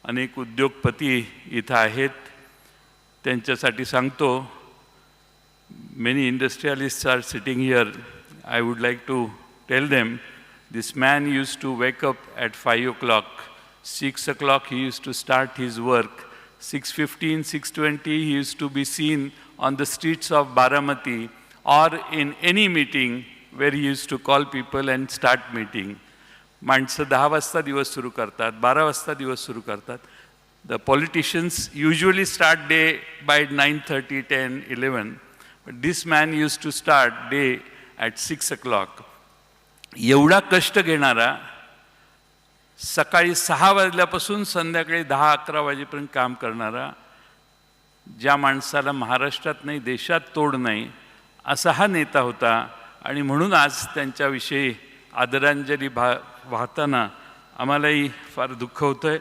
अनेक उद्योगपती इथं आहेत, त्यांच्यासाठी सांगतो. Many industrialists are sitting here. I would like to tell them, this man used to wake up at 5 o'clock. 6 o'clock he used to start his work. 6:15, 6:20 he used to be seen on the streets of Baramati or in any meeting where he used to call people and start meeting. माणसं 10 वाजता दिवस सुरू करतात, 12 वाजता दिवस सुरू करतात. The politicians usually start day by 9:30, 10, 11. But this man used to start day at 6 o'clock. एवढा कष्ट घेणारा, सकाळी 6 वाजल्यापासून संध्याकाळी 10-11 वाजेपर्यंत काम करणारा, ज्या माणसाला महाराष्ट्रात नाही देशात तोड नाही, असा हा नेता होता. आणि म्हणून आज त्यांच्याविषयी आदरांजली वाहताना आम्हालाही फार दुःख होतंय.